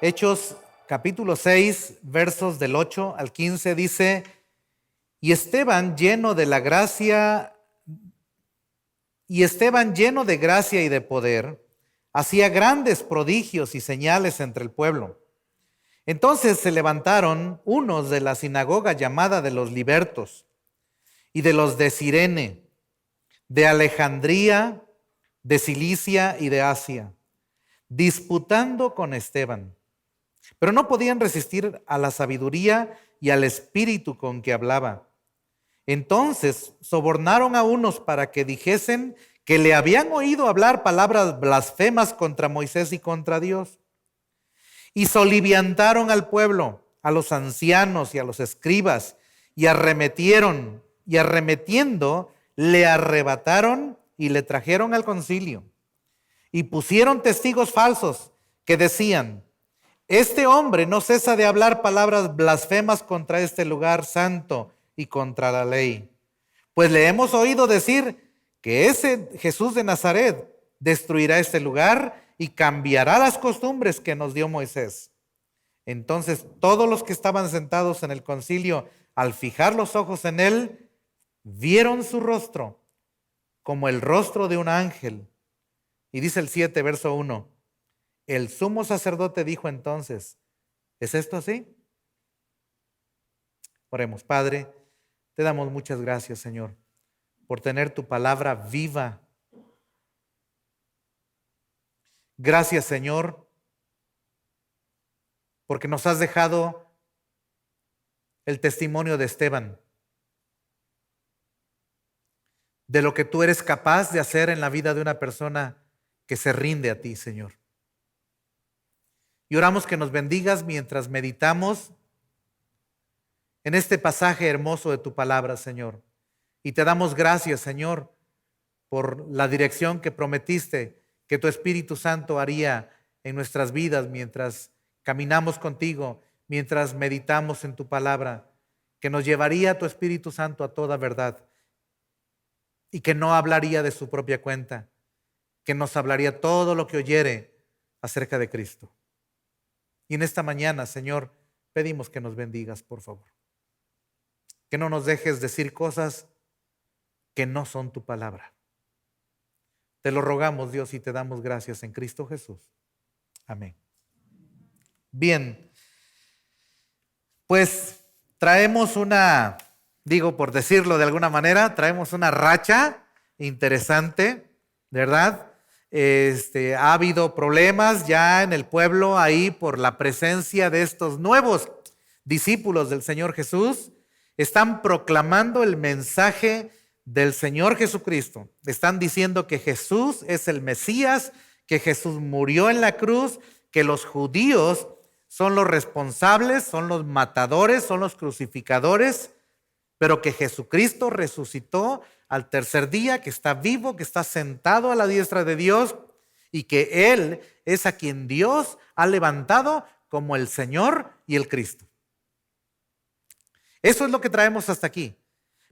Hechos capítulo 6, versos del 8 al 15 dice: y Esteban lleno de gracia y de poder, hacía grandes prodigios y señales entre el pueblo. Entonces se levantaron unos de la sinagoga llamada de los libertos y de los de Cirene, de Alejandría, de Cilicia y de Asia, disputando con Esteban. Pero no podían resistir a la sabiduría y al espíritu con que hablaba. Entonces sobornaron a unos para que dijesen que le habían oído hablar palabras blasfemas contra Moisés y contra Dios. Y soliviantaron al pueblo, a los ancianos y a los escribas, y arremetiendo, le arrebataron y le trajeron al concilio. Y pusieron testigos falsos que decían: este hombre no cesa de hablar palabras blasfemas contra este lugar santo y contra la ley. Pues le hemos oído decir que ese Jesús de Nazaret destruirá este lugar y cambiará las costumbres que nos dio Moisés. Entonces todos los que estaban sentados en el concilio, al fijar los ojos en él, vieron su rostro como el rostro de un ángel. Y dice el 7, verso 1. El sumo sacerdote dijo entonces: ¿es esto así? Oremos. Padre, te damos muchas gracias, Señor, por tener tu palabra viva. Gracias, Señor, porque nos has dejado el testimonio de Esteban, de lo que tú eres capaz de hacer en la vida de una persona que se rinde a ti, Señor. Y oramos que nos bendigas mientras meditamos en este pasaje hermoso de tu palabra, Señor. Y te damos gracias, Señor, por la dirección que prometiste que tu Espíritu Santo haría en nuestras vidas mientras caminamos contigo, mientras meditamos en tu palabra, que nos llevaría tu Espíritu Santo a toda verdad y que no hablaría de su propia cuenta, que nos hablaría todo lo que oyere acerca de Cristo. Y en esta mañana, Señor, pedimos que nos bendigas, por favor. Que no nos dejes decir cosas que no son tu palabra. Te lo rogamos, Dios, y te damos gracias en Cristo Jesús. Amén. Bien, pues traemos por decirlo de alguna manera, traemos una racha interesante, ¿verdad? Ha habido problemas ya en el pueblo ahí por la presencia de estos nuevos discípulos del Señor Jesús. Están proclamando el mensaje del Señor Jesucristo. Están diciendo que Jesús es el Mesías, que Jesús murió en la cruz, que los judíos son los responsables, son los matadores, son los crucificadores, pero que Jesucristo resucitó al tercer día, que está vivo, que está sentado a la diestra de Dios y que Él es a quien Dios ha levantado como el Señor y el Cristo. Eso es lo que traemos hasta aquí.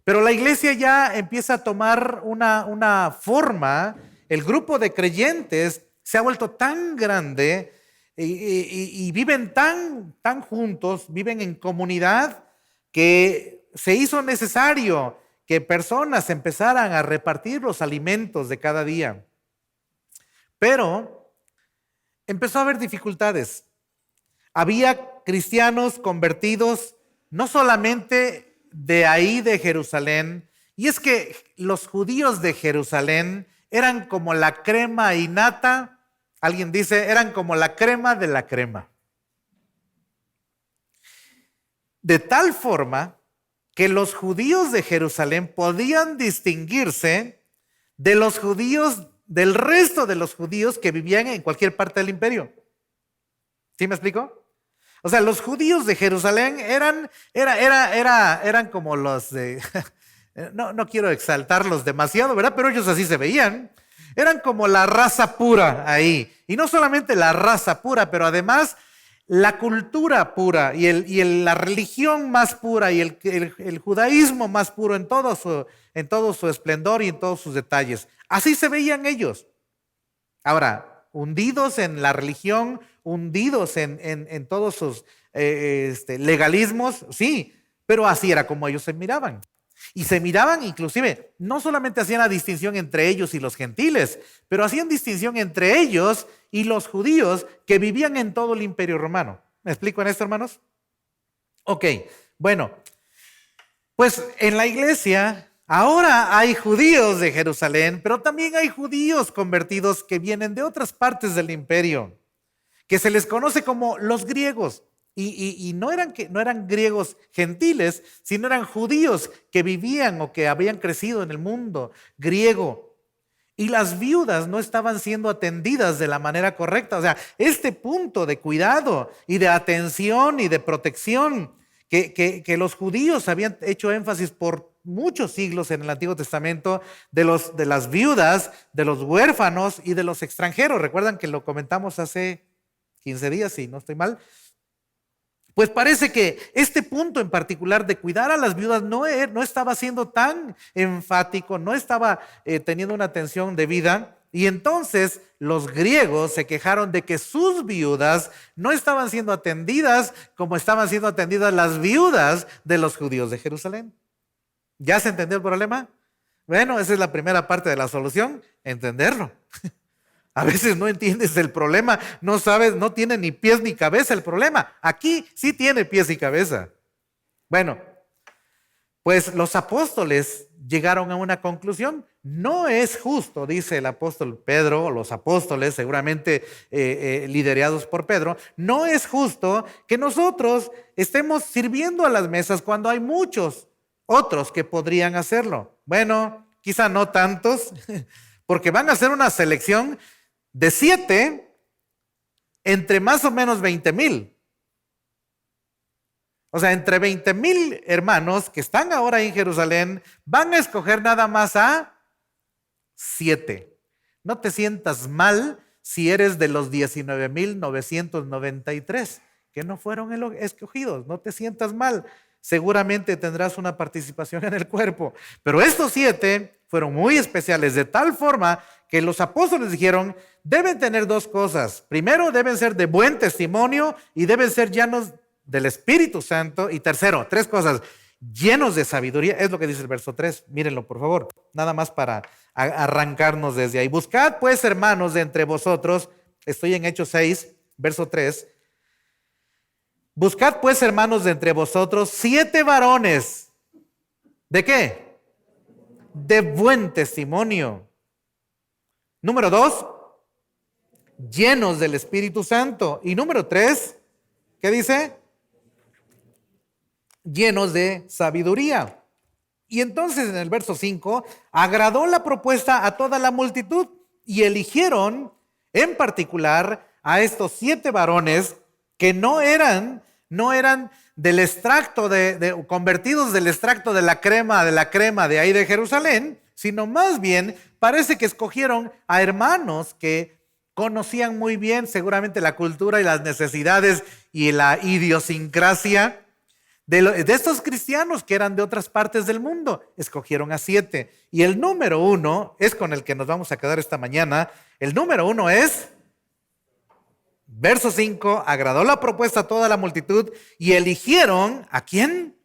Pero la iglesia ya empieza a tomar una forma. El grupo de creyentes se ha vuelto tan grande y viven tan juntos, viven en comunidad, que se hizo necesario que personas empezaran a repartir los alimentos de cada día. Pero empezó a haber dificultades. Había cristianos convertidos no solamente de ahí de Jerusalén, y es que los judíos de Jerusalén eran como la crema innata, alguien dice, eran como la crema de la crema. De tal forma que los judíos de Jerusalén podían distinguirse de los judíos, del resto de los judíos que vivían en cualquier parte del imperio. ¿Sí me explico? O sea, los judíos de Jerusalén eran como los de... No quiero exaltarlos demasiado, ¿verdad? Pero ellos así se veían. Eran como la raza pura ahí. Y no solamente la raza pura, pero además la cultura pura y la religión más pura y el judaísmo más puro en todo su esplendor y en todos sus detalles. Así se veían ellos. Ahora, hundidos en la religión, hundidos en todos sus legalismos, sí, pero así era como ellos se miraban. Y se miraban inclusive, no solamente hacían la distinción entre ellos y los gentiles, pero hacían distinción entre ellos y los judíos que vivían en todo el imperio romano. ¿Me explico en esto, hermanos? Ok, bueno, pues en la iglesia ahora hay judíos de Jerusalén, pero también hay judíos convertidos que vienen de otras partes del imperio, que se les conoce como los griegos. Y no eran griegos gentiles, sino eran judíos que vivían o que habían crecido en el mundo griego. Y las viudas no estaban siendo atendidas de la manera correcta. O sea, este punto de cuidado y de atención y de protección que los judíos habían hecho énfasis por muchos siglos en el Antiguo Testamento de las viudas, de los huérfanos y de los extranjeros. Recuerdan que lo comentamos hace 15 días, si no estoy mal. Pues parece que este punto en particular de cuidar a las viudas no estaba siendo tan enfático, no estaba teniendo una atención debida. Y entonces los griegos se quejaron de que sus viudas no estaban siendo atendidas como estaban siendo atendidas las viudas de los judíos de Jerusalén. ¿Ya se entendió el problema? Bueno, esa es la primera parte de la solución, entenderlo. A veces no entiendes el problema, no sabes, no tiene ni pies ni cabeza el problema. Aquí sí tiene pies y cabeza. Bueno, pues los apóstoles llegaron a una conclusión. No es justo, dice el apóstol Pedro, o los apóstoles seguramente liderados por Pedro, no es justo que nosotros estemos sirviendo a las mesas cuando hay muchos otros que podrían hacerlo. Bueno, quizá no tantos, porque van a hacer una selección de 7 entre más o menos 20,000. O sea, entre 20,000 hermanos que están ahora en Jerusalén, van a escoger nada más a 7. No te sientas mal si eres de los 19,993 que no fueron escogidos. No te sientas mal. Seguramente tendrás una participación en el cuerpo. Pero estos 7 fueron muy especiales, de tal forma que los apóstoles dijeron, deben tener 2 cosas. Primero, deben ser de buen testimonio y deben ser llenos del Espíritu Santo. Y tercero, 3 cosas, llenos de sabiduría. Es lo que dice el verso 3. Mírenlo, por favor. Nada más para arrancarnos desde ahí. Buscad, pues, hermanos, de entre vosotros. Estoy en Hechos 6, verso 3. Buscad, pues, hermanos, de entre vosotros 7 varones. ¿De qué? De buen testimonio. Número 2, llenos del Espíritu Santo. Y número 3, ¿qué dice? Llenos de sabiduría. Y entonces en el verso 5, agradó la propuesta a toda la multitud y eligieron en particular a estos 7 varones que no eran del extracto convertidos del extracto de la crema de ahí de Jerusalén, sino más bien parece que escogieron a hermanos que conocían muy bien seguramente la cultura y las necesidades y la idiosincrasia de estos cristianos que eran de otras partes del mundo. Escogieron a 7. Y el número 1 es con el que nos vamos a quedar esta mañana. El número 1 es, verso 5, agradó la propuesta a toda la multitud y eligieron, ¿a quién?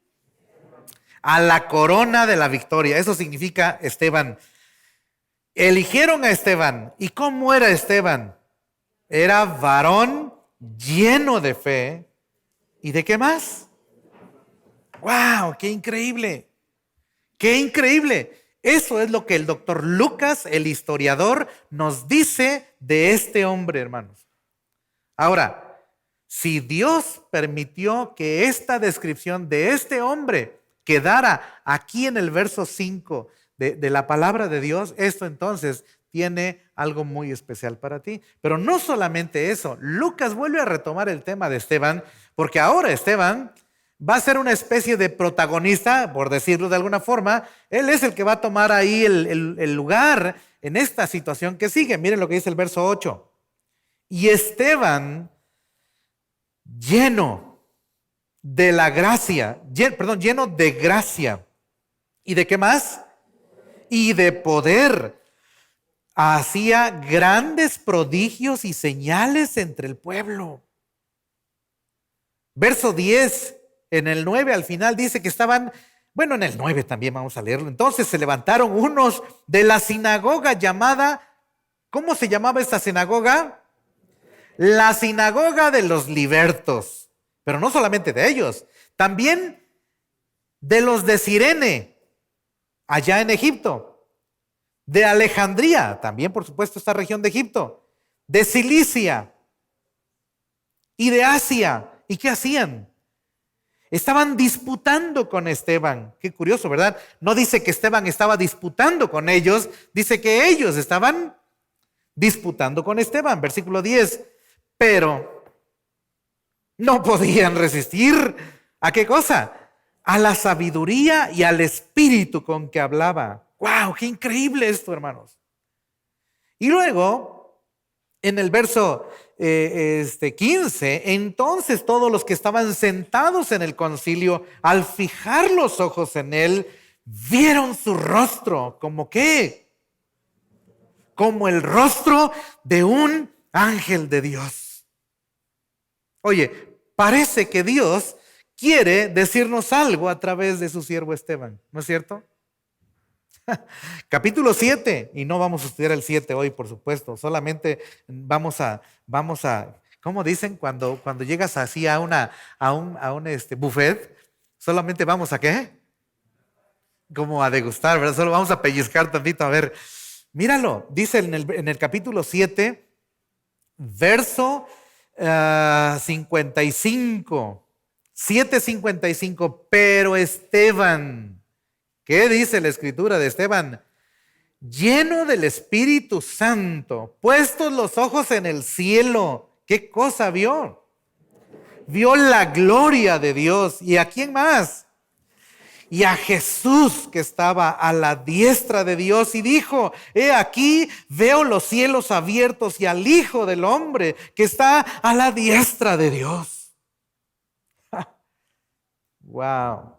A la corona de la victoria. Eso significa Esteban. Eligieron a Esteban. ¿Y cómo era Esteban? Era varón lleno de fe. ¿Y de qué más? ¡Wow! ¡Qué increíble! ¡Qué increíble! Eso es lo que el doctor Lucas, el historiador, nos dice de este hombre, hermanos. Ahora, si Dios permitió que esta descripción de este hombre quedara aquí en el verso 5 de la palabra de Dios, esto entonces tiene algo muy especial para ti. Pero no solamente eso, Lucas vuelve a retomar el tema de Esteban, porque ahora Esteban va a ser una especie de protagonista, por decirlo de alguna forma. Él es el que va a tomar ahí el lugar en esta situación que sigue. Miren lo que dice el verso 8. Y Esteban, lleno de la gracia, lleno de gracia. ¿Y de qué más? Y de poder. hacía grandes prodigios y señales entre el pueblo. Verso 10, en el 9 al final dice que estaban, bueno, en el 9 también vamos a leerlo. Entonces se levantaron unos de la sinagoga llamada, ¿cómo se llamaba esta sinagoga? La sinagoga de los libertos. Pero no solamente de ellos, también de los de Cirene, allá en Egipto, de Alejandría, también por supuesto esta región de Egipto, de Cilicia y de Asia. ¿Y qué hacían? Estaban disputando con Esteban. Qué curioso, ¿verdad? No dice que Esteban estaba disputando con ellos, dice que ellos estaban disputando con Esteban. Versículo 10. Pero no podían resistir. ¿A qué cosa? A la sabiduría y al espíritu con que hablaba. ¡Wow! ¡Qué increíble esto, hermanos! Y luego, en el verso 15, entonces todos los que estaban sentados en el concilio, al fijar los ojos en él, vieron su rostro. ¿Como qué? Como el rostro de un ángel de Dios. Oye, parece que Dios quiere decirnos algo a través de su siervo Esteban, ¿no es cierto? Capítulo 7, y no vamos a estudiar el 7 hoy, por supuesto, solamente vamos a, ¿cómo dicen? Cuando llegas así a un buffet, solamente vamos a ¿qué? Como a degustar, ¿verdad? Solo vamos a pellizcar tantito, a ver, míralo, dice en el capítulo 7, verso 55, 7:55, pero Esteban, ¿qué dice la escritura de Esteban? Lleno del Espíritu Santo, puestos los ojos en el cielo. ¿Qué cosa vio? Vio la gloria de Dios. ¿Y a quién más? Y a Jesús que estaba a la diestra de Dios y dijo, he aquí veo los cielos abiertos y al Hijo del Hombre que está a la diestra de Dios. Wow.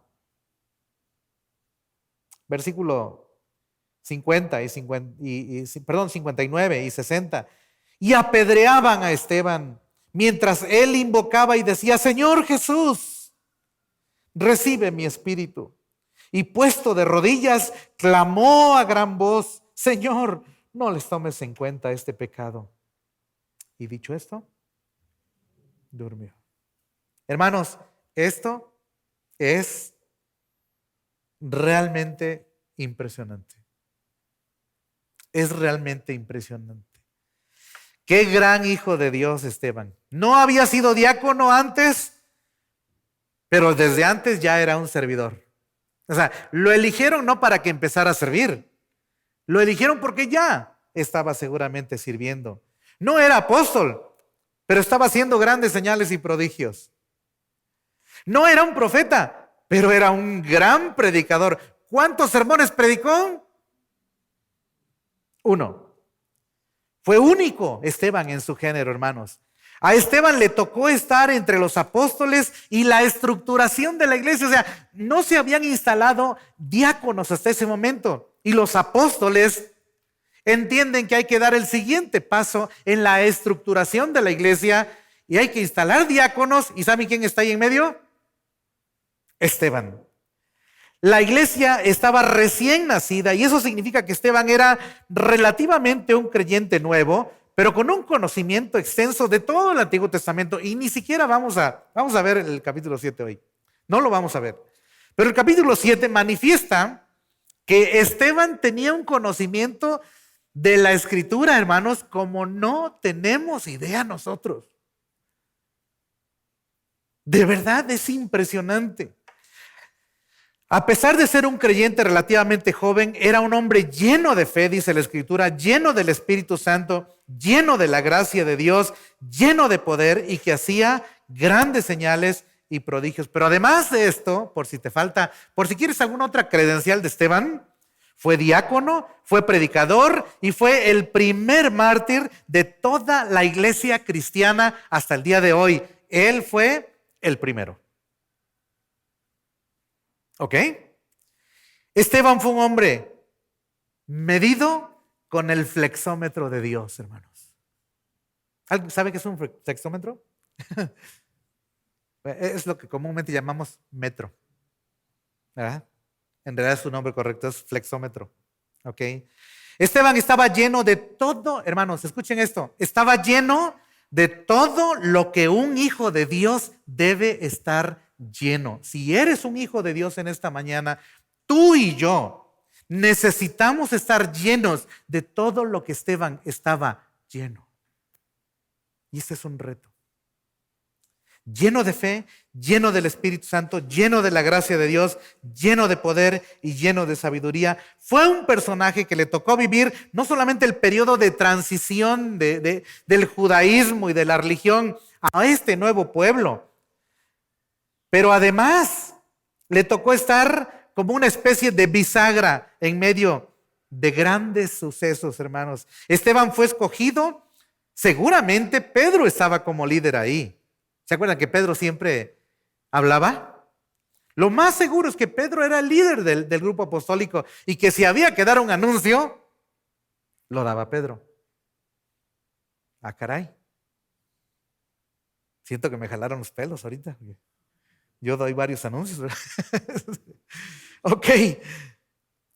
Versículo 59 y 60. Y apedreaban a Esteban mientras él invocaba y decía, Señor Jesús, recibe mi espíritu. Y puesto de rodillas, clamó a gran voz, Señor, no les tomes en cuenta este pecado. Y dicho esto, durmió. Hermanos, esto es realmente impresionante. Es realmente impresionante. Qué gran hijo de Dios, Esteban. No había sido diácono antes, pero desde antes ya era un servidor. O sea, lo eligieron no para que empezara a servir. Lo eligieron porque ya estaba seguramente sirviendo. No era apóstol, pero estaba haciendo grandes señales y prodigios. No era un profeta, pero era un gran predicador. ¿Cuántos sermones predicó? 1. Fue único Esteban en su género, hermanos. A Esteban le tocó estar entre los apóstoles y la estructuración de la iglesia. O sea, no se habían instalado diáconos hasta ese momento. Y los apóstoles entienden que hay que dar el siguiente paso en la estructuración de la iglesia y hay que instalar diáconos. ¿Y saben quién está ahí en medio? Esteban. La iglesia estaba recién nacida y eso significa que Esteban era relativamente un creyente nuevo, pero con un conocimiento extenso de todo el Antiguo Testamento. Y ni siquiera vamos a ver el capítulo 7 hoy. No lo vamos a ver. Pero el capítulo 7 manifiesta que Esteban tenía un conocimiento de la Escritura, hermanos, como no tenemos idea nosotros. De verdad es impresionante. A pesar de ser un creyente relativamente joven, era un hombre lleno de fe, dice la Escritura, lleno del Espíritu Santo, lleno de la gracia de Dios, lleno de poder y que hacía grandes señales y prodigios. Pero además de esto, por si te falta, por si quieres alguna otra credencial de Esteban, fue diácono, fue predicador y fue el primer mártir de toda la iglesia cristiana hasta el día de hoy. Él fue el primero. ¿Ok? Esteban fue un hombre medido, con el flexómetro de Dios, hermanos. ¿Alguien sabe qué es un flexómetro? Es lo que comúnmente llamamos metro, ¿verdad? En realidad su nombre correcto es flexómetro. ¿Ok? Esteban estaba lleno de todo, hermanos, escuchen esto, estaba lleno de todo lo que un hijo de Dios debe estar lleno. Si eres un hijo de Dios en esta mañana, tú y yo necesitamos estar llenos de todo lo que Esteban estaba lleno. Y este es un reto. Lleno de fe, lleno del Espíritu Santo, lleno de la gracia de Dios, lleno de poder y lleno de sabiduría. Fue un personaje que le tocó vivir no solamente el periodo de transición del judaísmo y de la religión a este nuevo pueblo, pero además le tocó estar como una especie de bisagra en medio de grandes sucesos, hermanos. Esteban fue escogido, seguramente Pedro estaba como líder ahí. ¿Se acuerdan que Pedro siempre hablaba? Lo más seguro es que Pedro era el líder del grupo apostólico y que si había que dar un anuncio, lo daba Pedro. Ah, caray. Siento que me jalaron los pelos ahorita. Yo doy varios anuncios. Ok.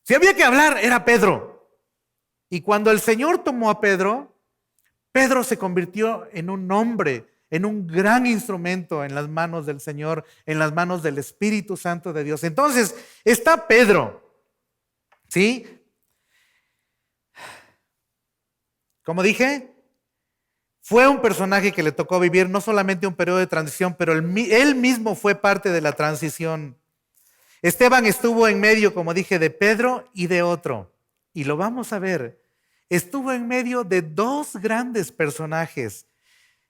Si había que hablar, era Pedro. Y cuando el Señor tomó a Pedro, Pedro se convirtió en un hombre, en un gran instrumento en las manos del Señor, en las manos del Espíritu Santo de Dios. Entonces, está Pedro, ¿sí? Como dije, fue un personaje que le tocó vivir no solamente un periodo de transición, pero él mismo fue parte de la transición. Esteban estuvo en medio, como dije, de Pedro y de otro. Y lo vamos a ver. Estuvo en medio de dos grandes personajes.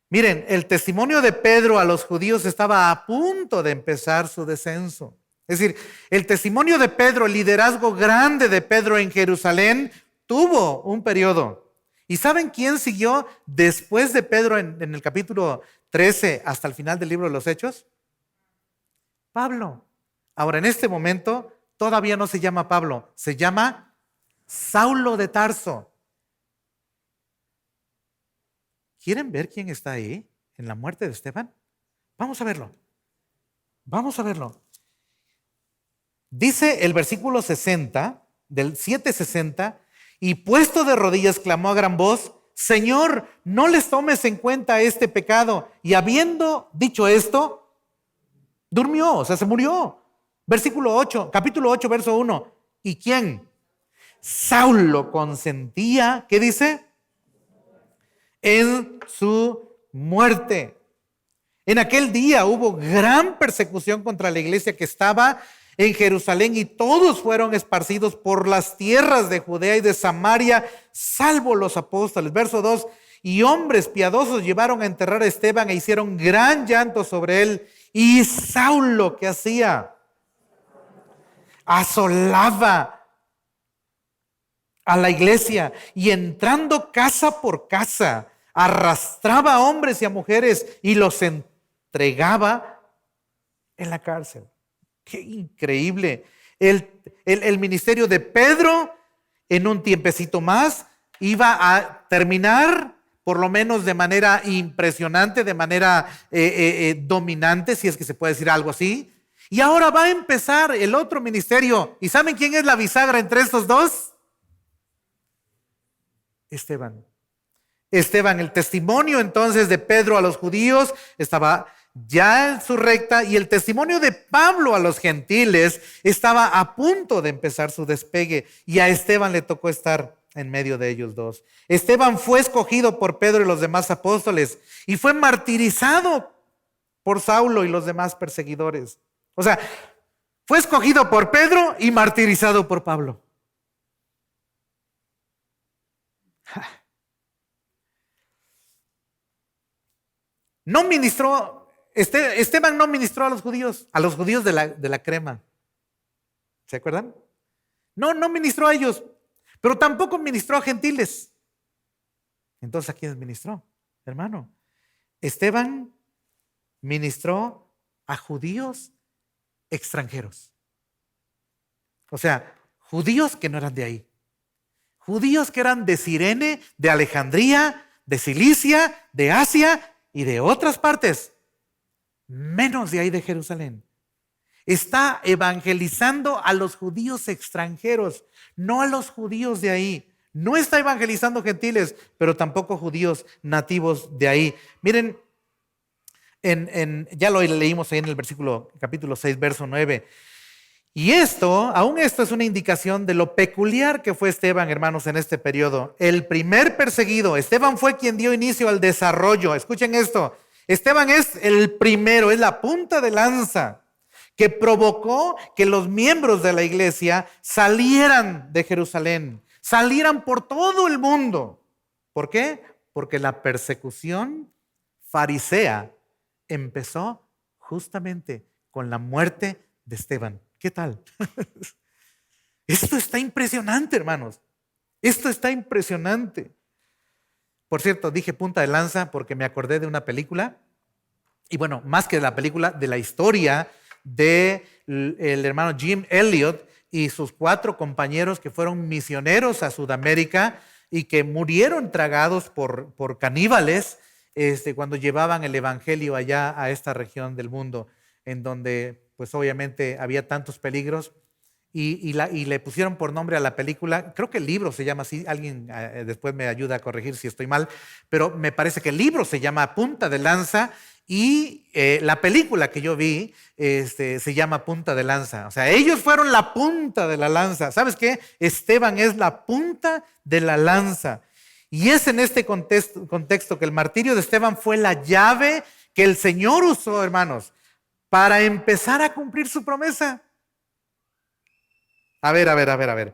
Miren, el testimonio de Pedro a los judíos estaba a punto de empezar su descenso. Es decir, el testimonio de Pedro, el liderazgo grande de Pedro en Jerusalén, tuvo un periodo. ¿Y saben quién siguió después de Pedro en el capítulo 13 hasta el final del libro de los Hechos? Pablo. Ahora, en este momento, todavía no se llama Pablo, se llama Saulo de Tarso. ¿Quieren ver quién está ahí en la muerte de Esteban? Vamos a verlo. Vamos a verlo. Dice el versículo 60, del 7:60, y puesto de rodillas clamó a gran voz: Señor, no les tomes en cuenta este pecado. Y habiendo dicho esto, durmió, o sea, se murió. Versículo 8, capítulo 8, verso 1. ¿Y quién? Saulo consentía, ¿qué dice? En su muerte. En aquel día hubo gran persecución contra la iglesia que estaba en Jerusalén y todos fueron esparcidos por las tierras de Judea y de Samaria, salvo los apóstoles. Verso 2, y hombres piadosos llevaron a enterrar a Esteban e hicieron gran llanto sobre él. Y Saulo, ¿qué hacía? Asolaba a la iglesia y entrando casa por casa, arrastraba a hombres y a mujeres y los entregaba en la cárcel. Qué increíble. El ministerio de Pedro en un tiempecito más iba a terminar, por lo menos de manera impresionante, de manera dominante, si es que se puede decir algo así. Y ahora va a empezar el otro ministerio. ¿Y saben quién es la bisagra entre estos dos? Esteban. Esteban, el testimonio entonces de Pedro a los judíos estaba ya en su recta y el testimonio de Pablo a los gentiles estaba a punto de empezar su despegue y a Esteban le tocó estar en medio de ellos dos. Esteban fue escogido por Pedro y los demás apóstoles y fue martirizado por Saulo y los demás perseguidores. O sea, fue escogido por Pedro y martirizado por Pablo. No ministró, Esteban no ministró a los judíos de la crema. ¿Se acuerdan? No ministró a ellos, pero tampoco ministró a gentiles. Entonces, ¿a quiénes ministró, hermano? Esteban ministró a judíos extranjeros. O sea, judíos que no eran de ahí. Judíos que eran de Cirene, de Alejandría, de Cilicia, de Asia y de otras partes, menos de ahí de Jerusalén. Está evangelizando a los judíos extranjeros, no a los judíos de ahí. No está evangelizando gentiles, pero tampoco judíos nativos de ahí. Miren, ya lo leímos ahí en el capítulo 6, verso 9. Y aún esto es una indicación de lo peculiar que fue Esteban, hermanos, en este periodo. El primer perseguido, Esteban fue quien dio inicio al desarrollo. Escuchen esto, Esteban es el primero, es la punta de lanza que provocó que los miembros de la iglesia salieran de Jerusalén, salieran por todo el mundo. ¿Por qué? Porque la persecución farisea empezó justamente con la muerte de Esteban. ¿Qué tal? Esto está impresionante, hermanos. Esto está impresionante. Por cierto, dije punta de lanza porque me acordé de una película. Y bueno, más que de la película, de la historia del hermano Jim Elliot y sus 4 compañeros que fueron misioneros a Sudamérica y que murieron tragados por caníbales cuando llevaban el evangelio allá a esta región del mundo, en donde pues obviamente había tantos peligros y le pusieron por nombre a la película, creo que el libro se llama así, alguien después me ayuda a corregir si estoy mal, pero me parece que el libro se llama Punta de Lanza y la película que yo vi se llama Punta de Lanza. O sea, ellos fueron la punta de la lanza. ¿Sabes qué? Esteban es la punta de la lanza. Y es en este contexto que el martirio de Esteban fue la llave que el Señor usó, hermanos, para empezar a cumplir su promesa. A ver.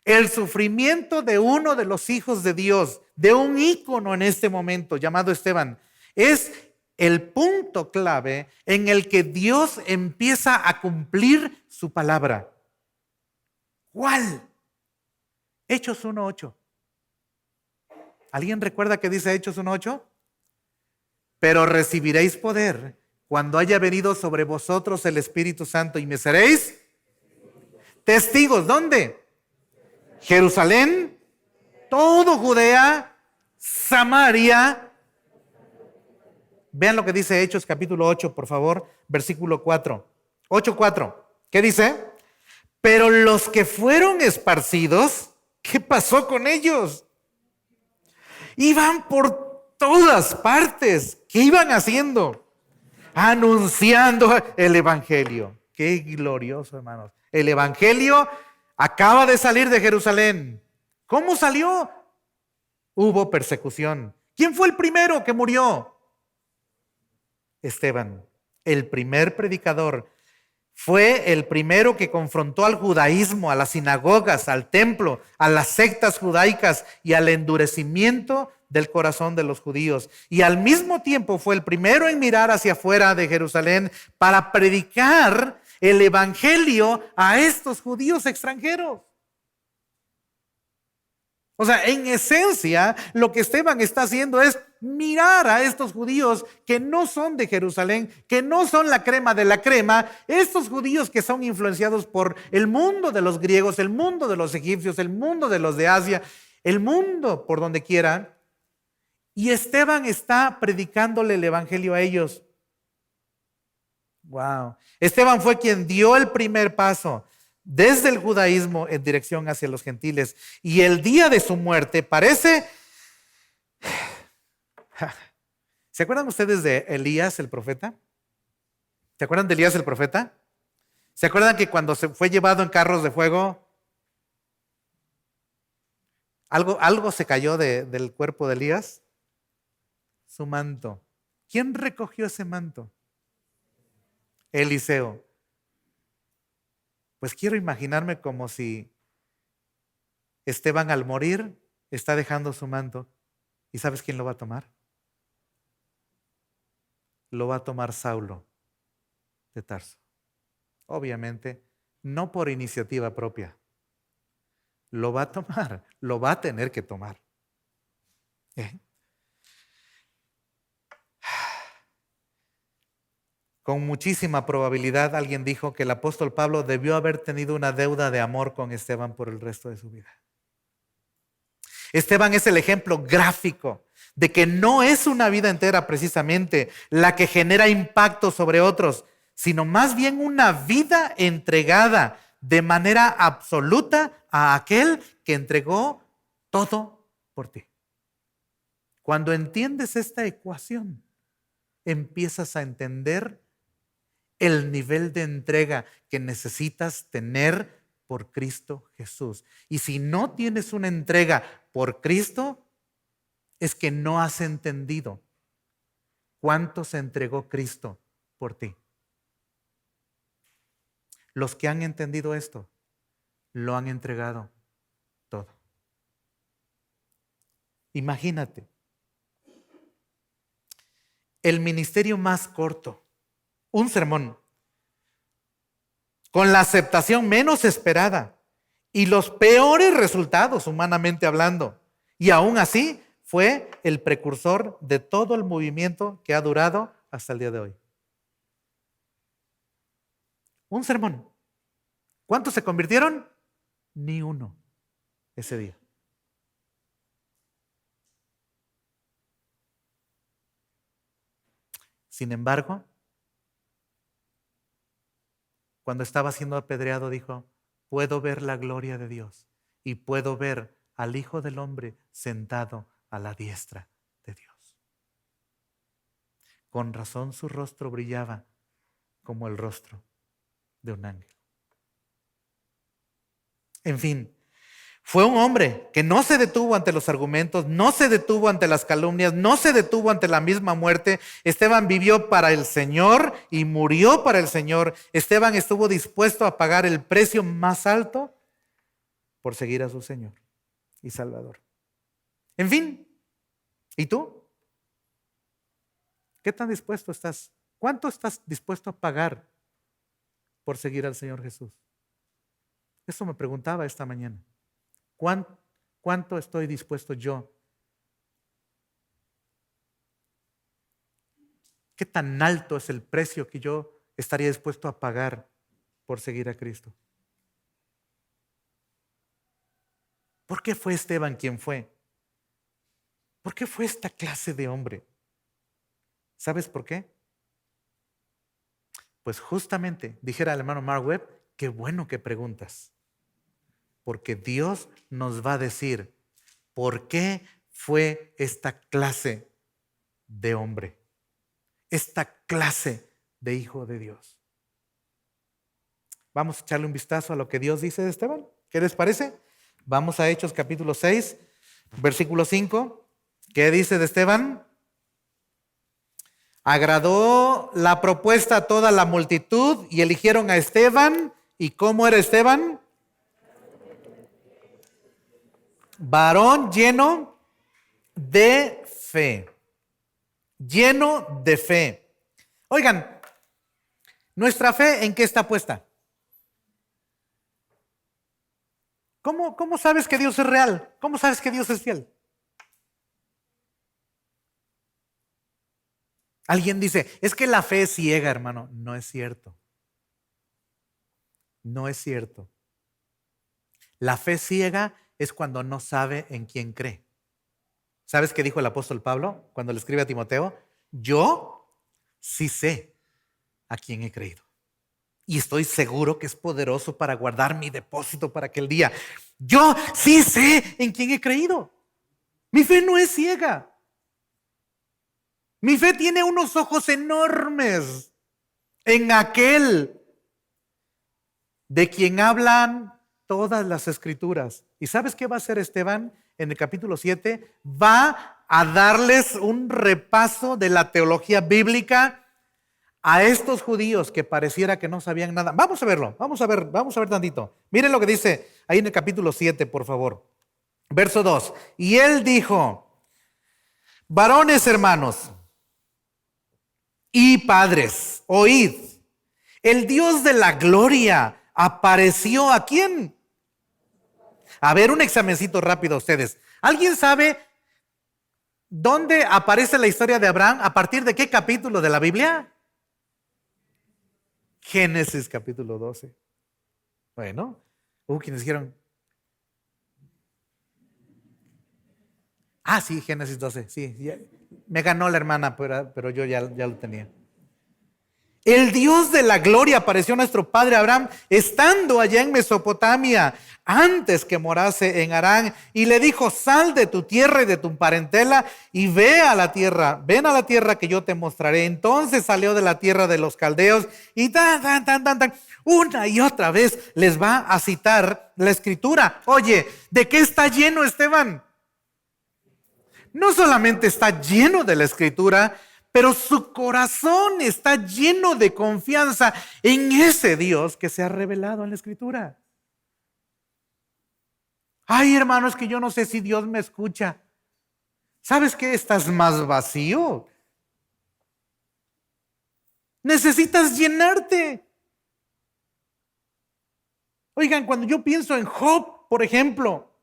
El sufrimiento de uno de los hijos de Dios, de un ícono en este momento llamado Esteban, es el punto clave en el que Dios empieza a cumplir su palabra. ¿Cuál? Hechos 1:8. ¿Alguien recuerda que dice Hechos 1:8? Pero recibiréis poder cuando haya venido sobre vosotros el Espíritu Santo y me seréis testigos. ¿Dónde? Jerusalén, todo Judea, Samaria. Vean lo que dice Hechos capítulo 8, por favor, versículo 4. 8:4. ¿Qué dice? Pero los que fueron esparcidos, ¿qué pasó con ellos? Iban por todas partes. ¿Qué iban haciendo? Anunciando el evangelio. Qué glorioso, hermanos. El evangelio acaba de salir de Jerusalén. ¿Cómo salió? Hubo persecución. ¿Quién fue el primero que murió? Esteban, el primer predicador. Fue el primero que confrontó al judaísmo, a las sinagogas, al templo, a las sectas judaicas y al endurecimiento del corazón de los judíos. Y al mismo tiempo fue el primero en mirar hacia afuera de Jerusalén para predicar el evangelio a estos judíos extranjeros. O sea, en esencia, lo que Esteban está haciendo es mirar a estos judíos que no son de Jerusalén, que no son la crema de la crema, estos judíos que son influenciados por el mundo de los griegos, el mundo de los egipcios, el mundo de los de Asia, el mundo por donde quiera. Y Esteban está predicándole el evangelio a ellos. Wow. Esteban fue quien dio el primer paso desde el judaísmo en dirección hacia los gentiles. Y el día de su muerte parece... ¿Se acuerdan ustedes de Elías el profeta? ¿Se acuerdan de Elías el profeta? ¿Se acuerdan que cuando se fue llevado en carros de fuego, algo se cayó del cuerpo de Elías? Su manto. ¿Quién recogió ese manto? Eliseo. Pues quiero imaginarme como si Esteban al morir está dejando su manto. ¿Y sabes quién lo va a tomar? Lo va a tomar Saulo de Tarso. Obviamente, no por iniciativa propia. Lo va a tomar, lo va a tener que tomar. Con muchísima probabilidad alguien dijo que el apóstol Pablo debió haber tenido una deuda de amor con Esteban por el resto de su vida. Esteban es el ejemplo gráfico de que no es una vida entera precisamente la que genera impacto sobre otros, sino más bien una vida entregada de manera absoluta a aquel que entregó todo por ti. Cuando entiendes esta ecuación, empiezas a entender el nivel de entrega que necesitas tener por Cristo Jesús. Y si no tienes una entrega por Cristo, es que no has entendido cuánto se entregó Cristo por ti. Los que han entendido esto, lo han entregado todo. Imagínate, el ministerio más corto, un sermón, con la aceptación menos esperada y los peores resultados humanamente hablando. Y aún así fue el precursor de todo el movimiento que ha durado hasta el día de hoy. Un sermón. ¿Cuántos se convirtieron? Ni uno ese día. Sin embargo, cuando estaba siendo apedreado, dijo: puedo ver la gloria de Dios y puedo ver al Hijo del Hombre sentado a la diestra de Dios. Con razón su rostro brillaba como el rostro de un ángel. En fin, fue un hombre que no se detuvo ante los argumentos, no se detuvo ante las calumnias, no se detuvo ante la misma muerte. Esteban vivió para el Señor y murió para el Señor. Esteban estuvo dispuesto a pagar el precio más alto por seguir a su Señor y Salvador. En fin, ¿y tú? ¿Qué tan dispuesto estás? ¿Cuánto estás dispuesto a pagar por seguir al Señor Jesús? Eso me preguntaba esta mañana. ¿Cuánto estoy dispuesto yo? ¿Qué tan alto es el precio que yo estaría dispuesto a pagar por seguir a Cristo? ¿Por qué fue Esteban quien fue? ¿Por qué fue esta clase de hombre? ¿Sabes por qué? Pues justamente, dijera el hermano Mark Webb, qué bueno que preguntas. Porque Dios nos va a decir por qué fue esta clase de hombre, esta clase de hijo de Dios. Vamos a echarle un vistazo a lo que Dios dice de Esteban. ¿Qué les parece? Vamos a Hechos capítulo 6, versículo 5. ¿Qué dice de Esteban? Agradó la propuesta a toda la multitud y eligieron a Esteban. ¿Y cómo era Esteban? Varón lleno de fe. Lleno de fe. Oigan, ¿nuestra fe en qué está puesta? ¿Cómo sabes que Dios es real? ¿Cómo sabes que Dios es fiel? Alguien dice, es que la fe es ciega, hermano. No es cierto. No es cierto. La fe ciega es cuando no sabe en quién cree. ¿Sabes qué dijo el apóstol Pablo cuando le escribe a Timoteo? Yo sí sé a quién he creído. Y estoy seguro que es poderoso para guardar mi depósito para aquel día. Yo sí sé en quién he creído. Mi fe no es ciega. Mi fe tiene unos ojos enormes en aquel de quien hablan todas las escrituras. ¿Y sabes qué va a hacer Esteban en el capítulo 7? Va a darles un repaso de la teología bíblica a estos judíos que pareciera que no sabían nada. Vamos a verlo, vamos a ver tantito. Miren lo que dice ahí en el capítulo 7, por favor. Verso 2. Y él dijo: varones hermanos y padres, oíd, el Dios de la gloria apareció ¿a quién? A ver, un examencito rápido a ustedes. ¿Alguien sabe dónde aparece la historia de Abraham? ¿A partir de qué capítulo de la Biblia? Génesis capítulo 12. Bueno, quienes dijeron. Sí, Génesis 12, sí. Me ganó la hermana, pero yo ya lo tenía. El Dios de la gloria apareció a nuestro padre Abraham estando allá en Mesopotamia, antes que morase en Harán, y le dijo: sal de tu tierra y de tu parentela y ven a la tierra que yo te mostraré. Entonces salió de la tierra de los caldeos y una y otra vez les va a citar la escritura. Oye, ¿de qué está lleno Esteban? No solamente está lleno de la escritura, pero su corazón está lleno de confianza en ese Dios que se ha revelado en la escritura. Ay, hermano, es que yo no sé si Dios me escucha. ¿Sabes qué? Estás más vacío. Necesitas llenarte. Oigan, cuando yo pienso en Job, por ejemplo,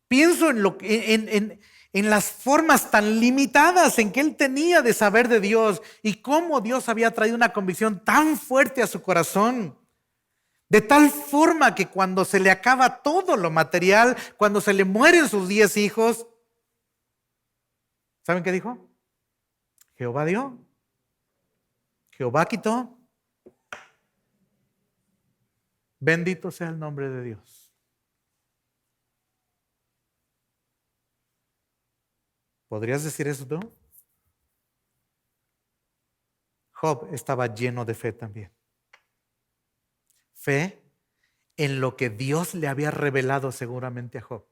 pienso en las formas tan limitadas en que él tenía de saber de Dios y cómo Dios había traído una convicción tan fuerte a su corazón. De tal forma que cuando se le acaba todo lo material, cuando se le mueren sus 10 hijos, ¿saben qué dijo? Jehová dio, Jehová quitó. Bendito sea el nombre de Dios. ¿Podrías decir eso tú? Job estaba lleno de fe también. Fe en lo que Dios le había revelado seguramente a Job.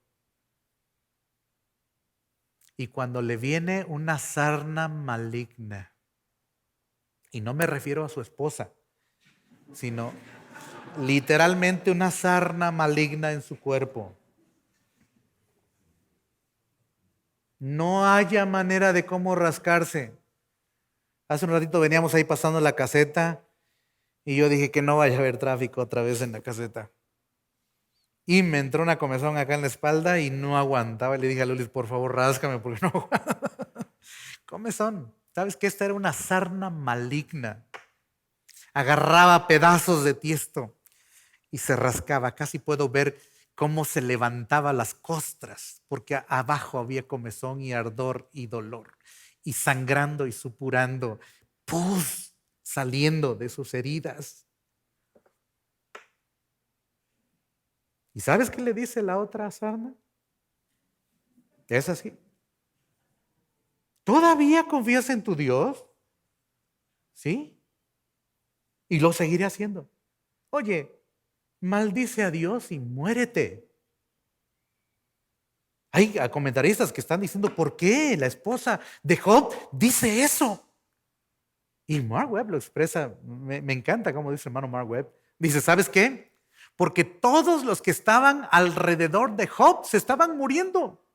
Y cuando le viene una sarna maligna, y no me refiero a su esposa, sino literalmente una sarna maligna en su cuerpo, no haya manera de cómo rascarse. Hace un ratito veníamos ahí pasando la caseta y yo dije que no vaya a haber tráfico otra vez en la caseta. Y me entró una comezón acá en la espalda y no aguantaba. Le dije a Lulis, por favor, ráscame porque no aguanta. Comezón. ¿Sabes qué? Esta era una sarna maligna. Agarraba pedazos de tiesto y se rascaba. Casi puedo ver cómo se levantaba las costras, porque abajo había comezón y ardor y dolor, y sangrando y supurando, pus saliendo de sus heridas. ¿Y sabes qué le dice la otra sarna? Es así. ¿Todavía confías en tu Dios? ¿Sí? Y lo seguiré haciendo. Oye, maldice a Dios y muérete. Hay comentaristas que están diciendo, ¿por qué la esposa de Job dice eso? Y Mark Webb lo expresa, me encanta cómo dice el hermano Mark Webb. Dice, ¿sabes qué? Porque todos los que estaban alrededor de Job se estaban muriendo.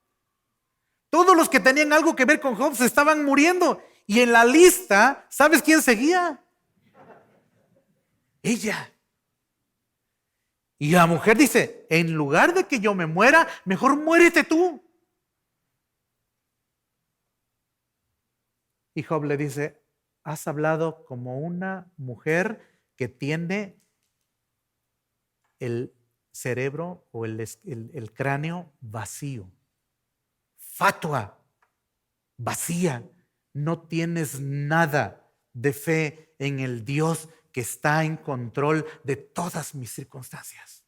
Todos los que tenían algo que ver con Job se estaban muriendo. Y en la lista, ¿sabes quién seguía? Ella. Y la mujer dice, en lugar de que yo me muera, mejor muérete tú. Y Job le dice, has hablado como una mujer que tiene el cerebro o el cráneo vacío. Fatua, vacía. No tienes nada de fe en el Dios que está en control de todas mis circunstancias.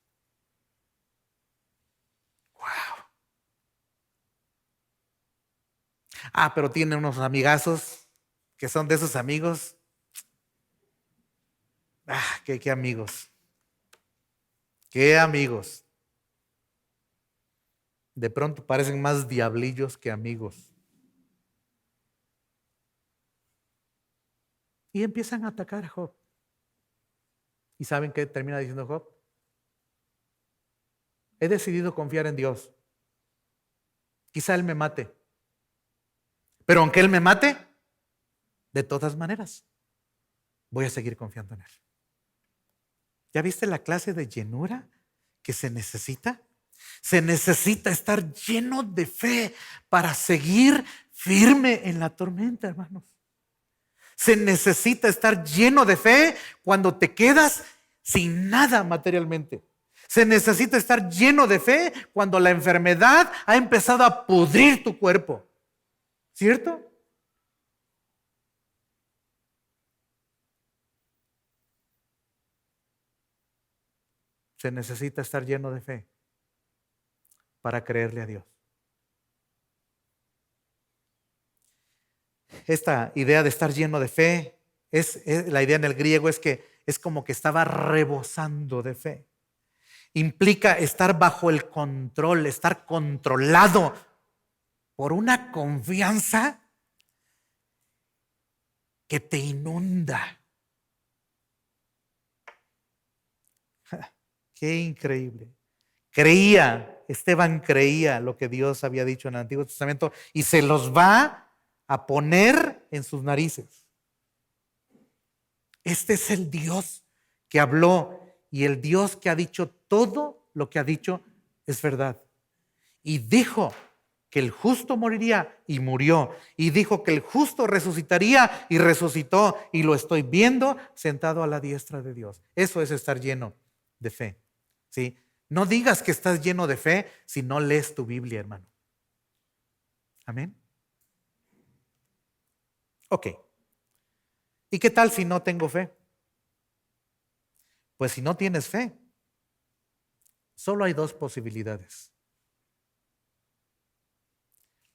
Wow. Pero tiene unos amigazos que son de esos amigos. Qué amigos. Qué amigos. De pronto parecen más diablillos que amigos. Y empiezan a atacar a Job. ¿Y saben qué termina diciendo Job? He decidido confiar en Dios. Quizá Él me mate. Pero aunque Él me mate, de todas maneras, voy a seguir confiando en Él. ¿Ya viste la clase de llenura que se necesita? Se necesita estar lleno de fe para seguir firme en la tormenta, hermanos. Se necesita estar lleno de fe cuando te quedas sin nada materialmente. Se necesita estar lleno de fe cuando la enfermedad ha empezado a pudrir tu cuerpo. ¿Cierto? Se necesita estar lleno de fe para creerle a Dios. Esta idea de estar lleno de fe, la idea en el griego es que es como que estaba rebosando de fe. Implica estar bajo el control, estar controlado por una confianza que te inunda. Qué increíble. Esteban creía lo que Dios había dicho en el Antiguo Testamento y se los va a poner en sus narices. Este es el Dios que habló y el Dios que ha dicho todo lo que ha dicho es verdad. Y dijo que el justo moriría y murió. Y dijo que el justo resucitaría y resucitó. Y lo estoy viendo sentado a la diestra de Dios. Eso es estar lleno de fe. ¿Sí? No digas que estás lleno de fe si no lees tu Biblia, hermano. Amén. Ok. ¿Y qué tal si no tengo fe? Pues si no tienes fe, solo hay dos posibilidades.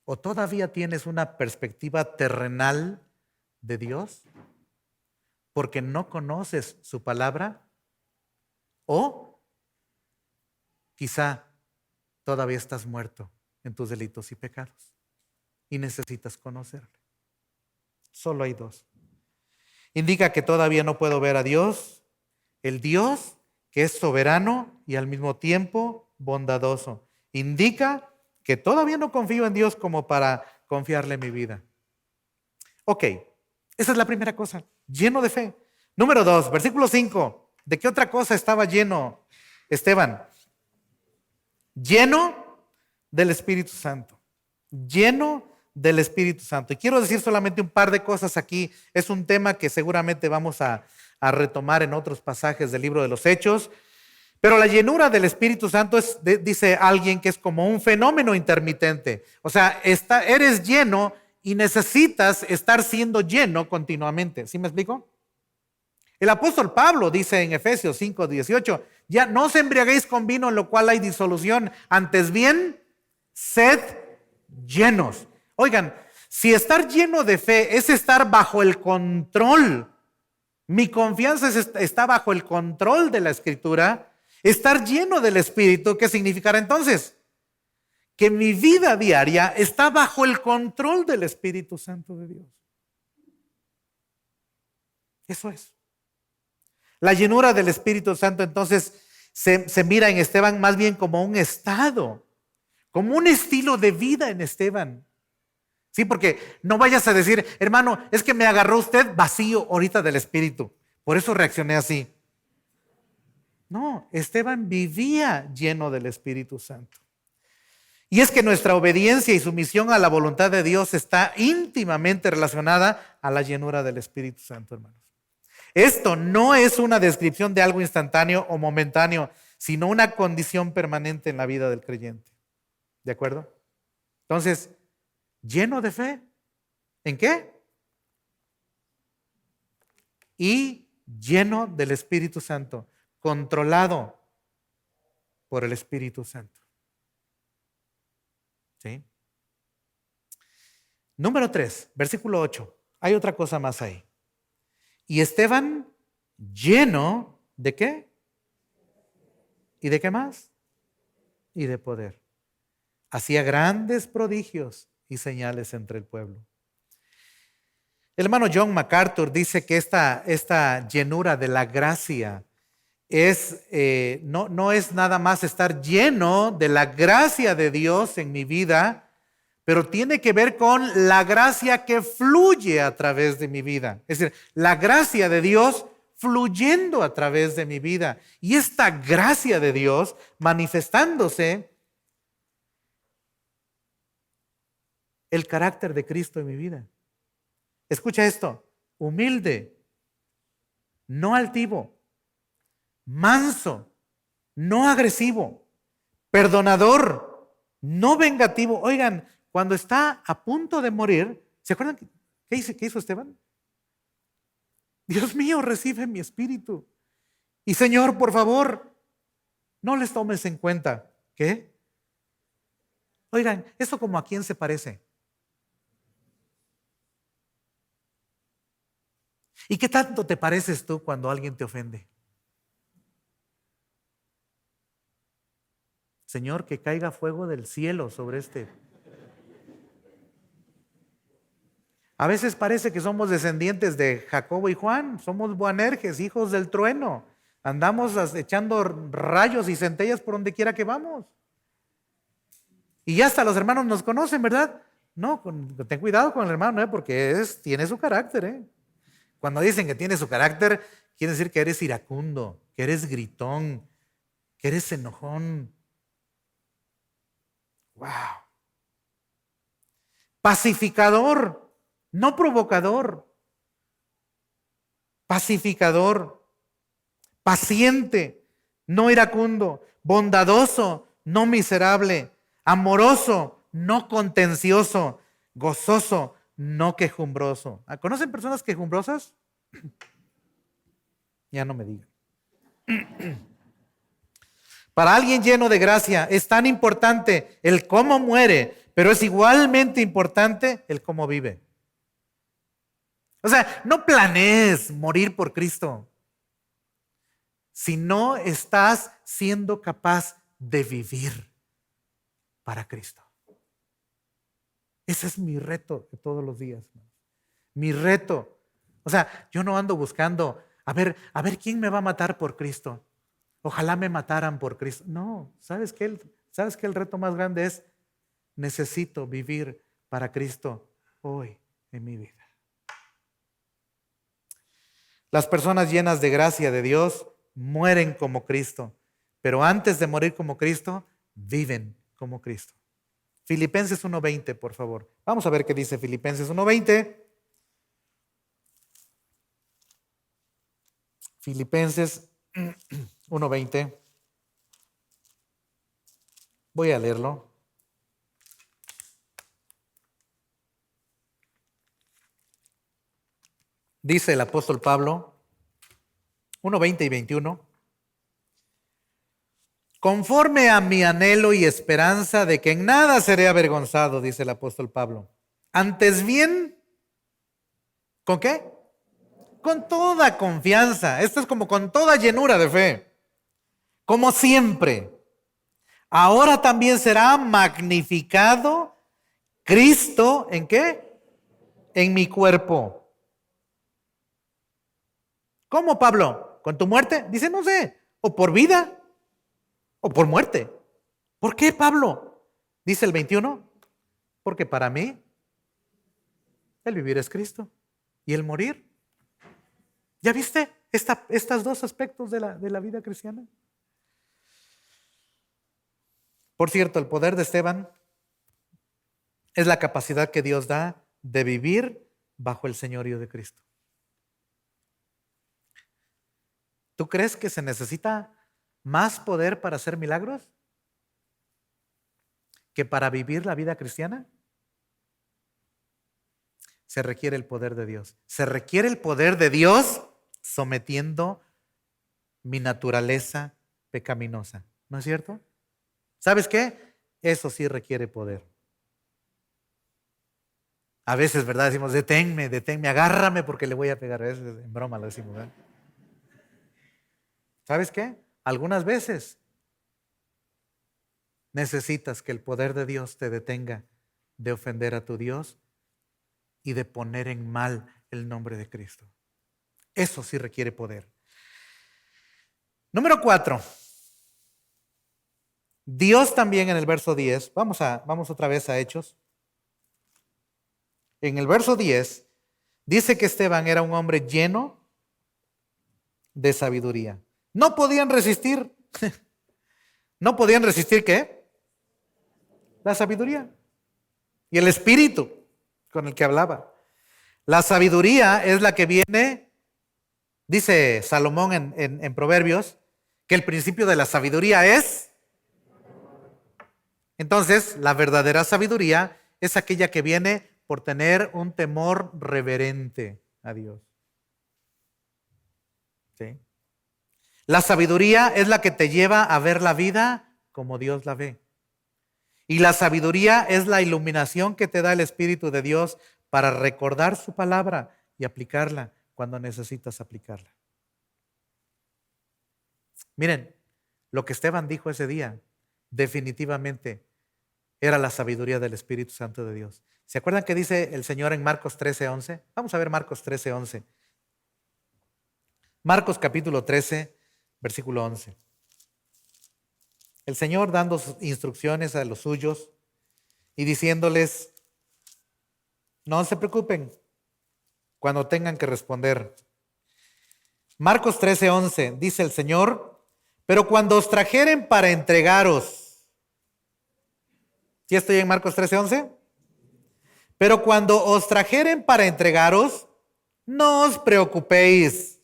O todavía tienes una perspectiva terrenal de Dios porque no conoces su palabra, o quizá todavía estás muerto en tus delitos y pecados y necesitas conocerle. Solo hay dos. Indica que todavía no puedo ver a Dios, el Dios que es soberano y al mismo tiempo bondadoso. Indica que todavía no confío en Dios como para confiarle mi vida. Ok, esa es la primera cosa, lleno de fe. Número 2, versículo 5. ¿De qué otra cosa estaba lleno Esteban? Lleno del Espíritu Santo. Lleno del Espíritu Santo. Y quiero decir solamente un par de cosas aquí. Es un tema que seguramente vamos a retomar en otros pasajes del libro de los Hechos. Pero la llenura del Espíritu Santo es, dice alguien, que es como un fenómeno intermitente. O sea, eres lleno y necesitas estar siendo lleno continuamente. ¿Sí me explico? El apóstol Pablo dice en Efesios 5:18, ya no os embriaguéis con vino en lo cual hay disolución, antes bien, sed llenos. Oigan, si estar lleno de fe es estar bajo el control, mi confianza está bajo el control de la Escritura, estar lleno del Espíritu, ¿qué significará entonces? Que mi vida diaria está bajo el control del Espíritu Santo de Dios. Eso es. La llenura del Espíritu Santo entonces se mira en Esteban más bien como un estado, como un estilo de vida en Esteban. Sí, porque no vayas a decir, hermano, es que me agarró usted vacío ahorita del Espíritu, por eso reaccioné así. No, Esteban vivía lleno del Espíritu Santo. Y es que nuestra obediencia y sumisión a la voluntad de Dios está íntimamente relacionada a la llenura del Espíritu Santo, hermanos. Esto no es una descripción de algo instantáneo o momentáneo, sino una condición permanente en la vida del creyente. ¿De acuerdo? Entonces, lleno de fe. ¿En qué? Y lleno del Espíritu Santo, controlado por el Espíritu Santo. ¿Sí? Número 3, versículo 8. Hay otra cosa más ahí. Y Esteban, lleno de ¿qué? ¿Y de qué más? Y de poder. Hacía grandes prodigios y señales entre el pueblo. El hermano John MacArthur dice que esta llenura de la gracia no es nada más estar lleno de la gracia de Dios en mi vida, pero tiene que ver con la gracia que fluye a través de mi vida. Es decir, la gracia de Dios fluyendo a través de mi vida. Y esta gracia de Dios manifestándose el carácter de Cristo en mi vida. Escucha esto, humilde, no altivo, manso, no agresivo, perdonador, no vengativo. Oigan, cuando está a punto de morir, ¿se acuerdan qué hizo Esteban? Dios mío, recibe mi espíritu. Y Señor, por favor, no les tomes en cuenta. ¿Qué? Oigan, ¿eso como a quién se parece? ¿Y qué tanto te pareces tú cuando alguien te ofende? Señor, que caiga fuego del cielo sobre este. A veces parece que somos descendientes de Jacobo y Juan, somos Boanerges, hijos del trueno. Andamos echando rayos y centellas por donde quiera que vamos. Y ya hasta los hermanos nos conocen, ¿verdad? No, ten cuidado con el hermano, porque tiene su carácter. Cuando dicen que tiene su carácter, quiere decir que eres iracundo, que eres gritón, que eres enojón. ¡Wow! Pacificador, no provocador. Pacificador, paciente, no iracundo, bondadoso, no miserable, amoroso, no contencioso, gozoso, no quejumbroso. ¿Conocen personas quejumbrosas? Ya no me digan. Para alguien lleno de gracia es tan importante el cómo muere, pero es igualmente importante el cómo vive. O sea, no planees morir por Cristo si no estás siendo capaz de vivir para Cristo. Ese es mi reto de todos los días. Mi reto. O sea, yo no ando buscando, a ver quién me va a matar por Cristo. Ojalá me mataran por Cristo. No, ¿sabes qué? ¿Sabes qué el reto más grande es? Necesito vivir para Cristo hoy en mi vida. Las personas llenas de gracia de Dios mueren como Cristo, pero antes de morir como Cristo, viven como Cristo. Filipenses 1:20, por favor. Vamos a ver qué dice Filipenses 1:20. Filipenses 1:20. Voy a leerlo. Dice el apóstol Pablo, 1:20 y 21. Conforme a mi anhelo y esperanza de que en nada seré avergonzado, dice el apóstol Pablo. Antes bien, ¿con qué? Con toda confianza. Esto es como con toda llenura de fe. Como siempre. Ahora también será magnificado Cristo, ¿en qué? En mi cuerpo. ¿Cómo, Pablo? ¿Con tu muerte? Dice, no sé. ¿O por vida? ¿O por muerte? ¿Por qué, Pablo? Dice el 21. Porque para mí, el vivir es Cristo. Y el morir. ¿Ya viste estos dos aspectos de la vida cristiana? Por cierto, el poder de Esteban es la capacidad que Dios da de vivir bajo el señorío de Cristo. ¿Tú crees que se necesita más poder para hacer milagros que para vivir la vida cristiana? Se requiere el poder de Dios. Se requiere el poder de Dios sometiendo mi naturaleza pecaminosa. ¿No es cierto? ¿Sabes qué? Eso sí requiere poder. A veces, ¿verdad? Decimos, deténme, agárrame porque le voy a pegar. A veces en broma lo decimos, ¿verdad? ¿Sabes qué? Algunas veces necesitas que el poder de Dios te detenga de ofender a tu Dios y de poner en mal el nombre de Cristo. Eso sí requiere poder. Número 4. Dios también en el verso 10, vamos otra vez a Hechos. En el verso 10 dice que Esteban era un hombre lleno de sabiduría. No podían resistir. ¿No podían resistir qué? La sabiduría. Y el espíritu con el que hablaba. La sabiduría es la que viene, dice Salomón en Proverbios, Que el principio de la sabiduría es. Entonces, la verdadera sabiduría es aquella que viene por tener un temor reverente a Dios. ¿Sí? La sabiduría es la que te lleva a ver la vida como Dios la ve. Y la sabiduría es la iluminación que te da el Espíritu de Dios para recordar su palabra y aplicarla cuando necesitas aplicarla. Miren, lo que Esteban dijo ese día definitivamente era la sabiduría del Espíritu Santo de Dios. ¿Se acuerdan que dice el Señor en Marcos 13:11? Vamos a ver Marcos 13:11. Marcos capítulo 13, versículo 11. El Señor dando instrucciones a los suyos y diciéndoles, no se preocupen cuando tengan que responder. Marcos 13:11 dice el Señor, pero cuando os trajeren para entregaros. ¿Sí estoy en Marcos 13:11? Pero cuando os trajeren para entregaros, no os preocupéis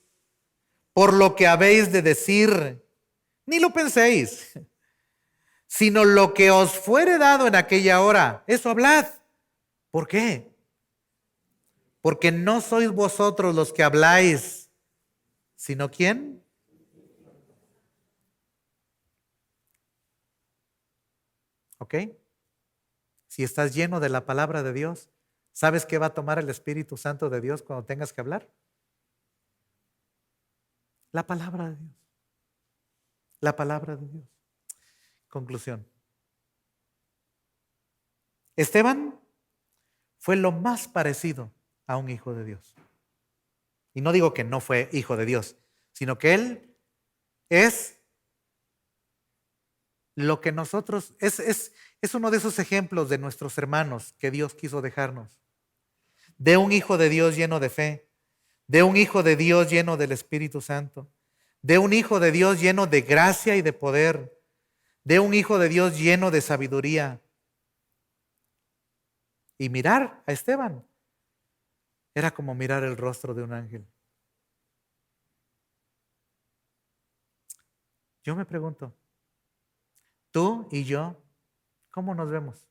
por lo que habéis de decir, ni lo penséis, sino lo que os fuere dado en aquella hora, eso hablad. ¿Por qué? Porque no sois vosotros los que habláis, sino ¿quién? ¿Ok? Si estás lleno de la palabra de Dios, ¿sabes qué va a tomar el Espíritu Santo de Dios cuando tengas que hablar? La palabra de Dios. La palabra de Dios. Conclusión. Esteban fue lo más parecido a un hijo de Dios. Y no digo que no fue hijo de Dios, sino que él es lo que nosotros, es uno de esos ejemplos de nuestros hermanos que Dios quiso dejarnos. De un hijo de Dios lleno de fe, de un hijo de Dios lleno del Espíritu Santo, de un hijo de Dios lleno de gracia y de poder, de un hijo de Dios lleno de sabiduría. Y mirar a Esteban era como mirar el rostro de un ángel. Yo me pregunto, tú y yo, ¿cómo nos vemos?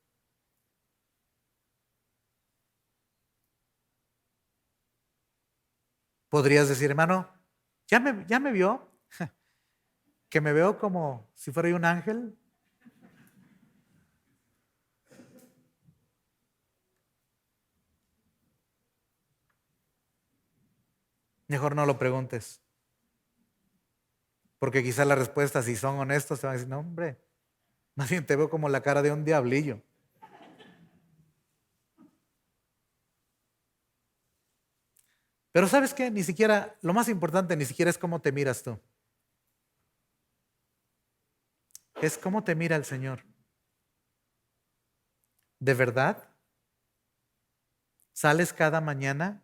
Podrías decir, hermano, ¿ya me vio? ¿Que me veo como si fuera yo un ángel? Mejor no lo preguntes. Porque quizás las respuestas, si son honestos, te van a decir, no, hombre, más bien te veo como la cara de un diablillo. Pero ¿sabes qué? Ni siquiera, lo más importante ni siquiera es cómo te miras tú. Es cómo te mira el Señor. ¿De verdad? ¿Sales cada mañana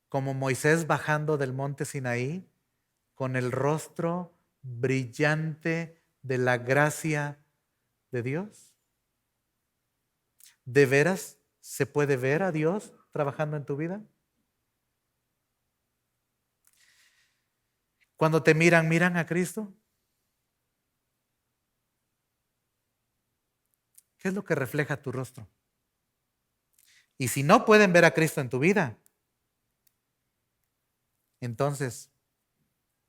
como Moisés bajando del monte Sinaí con el rostro brillante de la gracia de Dios? ¿De veras se puede ver a Dios trabajando en tu vida? Cuando te miran, ¿miran a Cristo? ¿Qué es lo que refleja tu rostro? Y si no pueden ver a Cristo en tu vida, entonces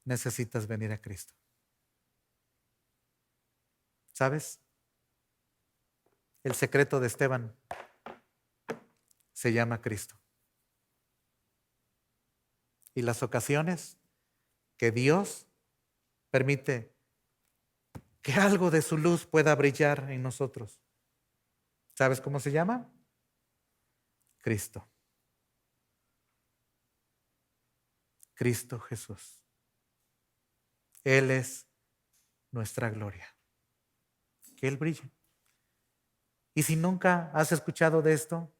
necesitas venir a Cristo. ¿Sabes? El secreto de Esteban se llama Cristo. Y las ocasiones que Dios permite que algo de su luz pueda brillar en nosotros, ¿sabes cómo se llama? Cristo. Cristo Jesús. Él es nuestra gloria. Que Él brille. Y si nunca has escuchado de esto,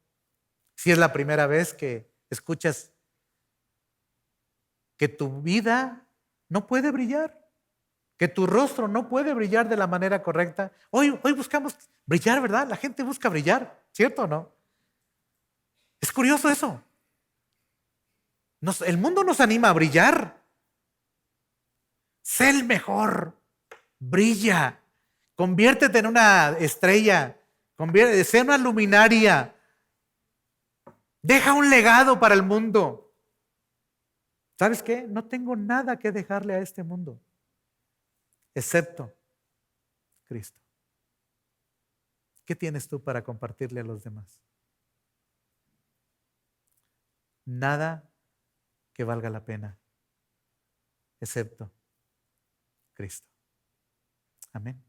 si es la primera vez que escuchas que tu vida no puede brillar, que tu rostro no puede brillar de la manera correcta. Hoy buscamos brillar, ¿verdad? La gente busca brillar, ¿cierto o no? Es curioso eso. El mundo nos anima a brillar. Sé el mejor. Brilla. Conviértete en una estrella. Sé una luminaria. Deja un legado para el mundo. ¿Sabes qué? No tengo nada que dejarle a este mundo, excepto Cristo. ¿Qué tienes tú para compartirle a los demás? Nada que valga la pena, excepto Cristo. Amén.